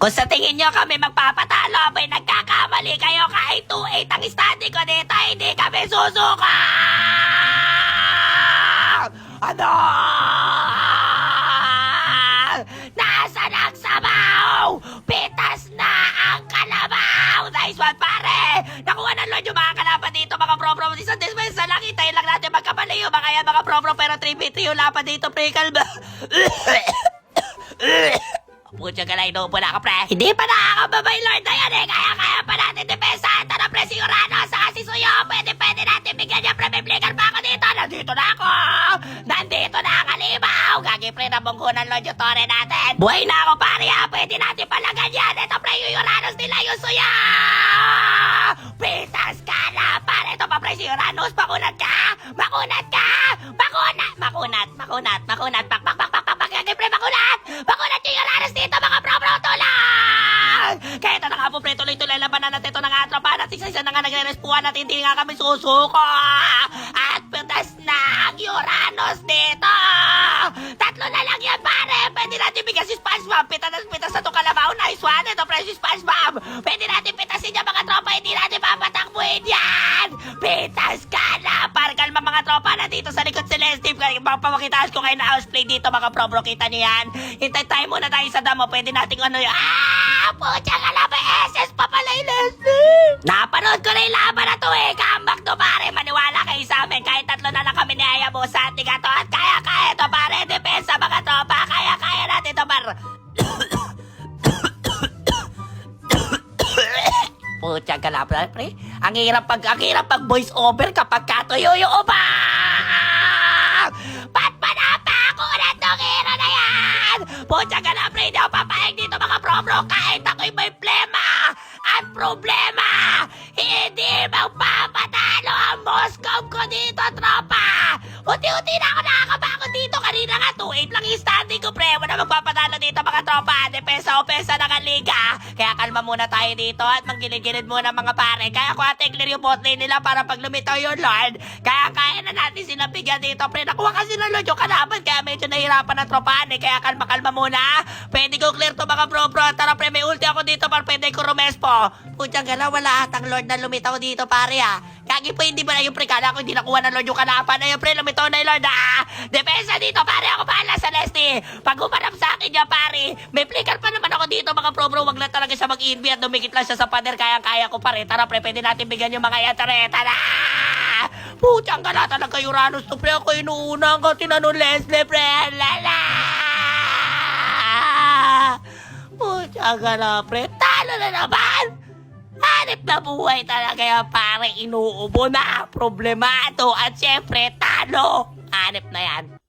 Kung sa tingin nyo kami magpapatalo, may nagkakamali kayo kahit 2-8 ang standing ko dito, hindi kami susuka! Ano? Nasaan ang sabaw? Pitas na ang kalabaw! Nice one, pare! Nakuha ng load yung mga kalaban dito, mga pro-pro. Isang dispensa lang, hintayin lang natin magkabalayo. Mga yan, mga pro-pro, pero 3v3 yung laban dito, pre, kalma. Pucha ka na, inuupo na ako, pre. Hindi pa nakakababay, Lord, na yan, eh. Kaya pa natin depensahan. Tara, pre, si Urano, saka si Suyo. Pwede natin bigyan niya, pre. May flicker pa ako dito. Nandito na ako. Nandito na ang kalimaw. Gagi, pre, nabunggo ng Lord yung tore natin. Buhay na ako, pare, ha. Pwede natin palagan yan. Ito, pre, yung Uranos nila, yung Suyo. Pitas ka na, pare. Ito pa, pre, si Uranos. Makunat ka. Makunat ka. Makunat. Pak. Gagi, pre, makunat. Makunat yung Uranos dito, mga pro-pro, tulong! Kaya ito na nga po, pre, tuloy-tuloy labanan natin ito ng atropa natin. Isa na nga nagre-respuan at hindi nga kami susuko. At pitas na ang Uranos dito. Tatlo na lang yan, pare. Pwede natin bigyan si SpongeBob. Pitas na ito kalabaw. Nice one. Ito, pre, si SpongeBob. Pwede natin pitasin yan, mga tropa. Hindi natin papatakbuhin yan. Pitas ka na. Para kalma, mga tropa na dito sa likod si Leslie. Papakitaan ko kayo na houseplay dito, mga pro-bro. Kita niyo yan. Hintay tayo muna tayo sa damo. Pwede natin ano yun. Pucha ka na, may SS pa pala yung Leslie. Napanood ko na yung laban na to, eh. Comeback to, pare. Maniwala kayo sa amin. Kahit tatlo na lang kami ni Hayabusa at Tigato. At kaya to, pare. Depensa, mga tropa. Kaya natin to, par. Pucha ka na, pre. Ang hirap pag voice over kapag katuyo yung upa. Ba't panapa ako na itong hero na yan? Pucha ka na, pre. Hindi ako papayag dito, mga pro-bro. Kahit ako'y may plema at problema, hindi magpapatalo ang Moscow ko dito, tropa. Unti-unti na ako nakakabago dito. Kanina nga, 2-8 lang yung standing ko, pre. Wala magpapatalo dito, mga tropa. Depensa na ng liga. Kaya kalma muna tayo dito at manggilid-gilid muna, mga pare. Kaya ko clear yung bot lane nila para pag lumitaw yung Lord. Kaya na natin sila bigyan dito, pre. Nakuha kasi ng Lord yung kalaban. Kaya medyo nahirapan ng tropahan, eh. Kaya kalma muna. Pwede ko clear to, mga pro-pro. Tara, pre, may ulti ako dito, par. Pwede ko rumespo. Putyang gala, wala atang Lord na lumitaw dito, pare, ha. Kagi po, hindi ba na yung pre? Kala ko hindi nakuha ng Lord yung kalaban. Ayun, pre, lumitaw na yung Lord, ha. Depensa dito, pare. Ako pahala sa Leslie. Pag umanap sa akin niya, pare, may flicker pa naman ako dito, mga pro-bro. Wag lang talaga siya mag-invi at dumikit lang siya sa pader. Kaya ko, pare. Tara, pre, pwede natin bigyan yung mga yatare. Tara! Putyang gala talaga yung Uranos to, pre. Ako inuunang ko tinanong Leslie, pre. Lala! Putyang gala, pre. Talo na naman! Hanip na buhay talaga yung pare, inuubo na, problemado, at syempre, talo. Hanip na yan.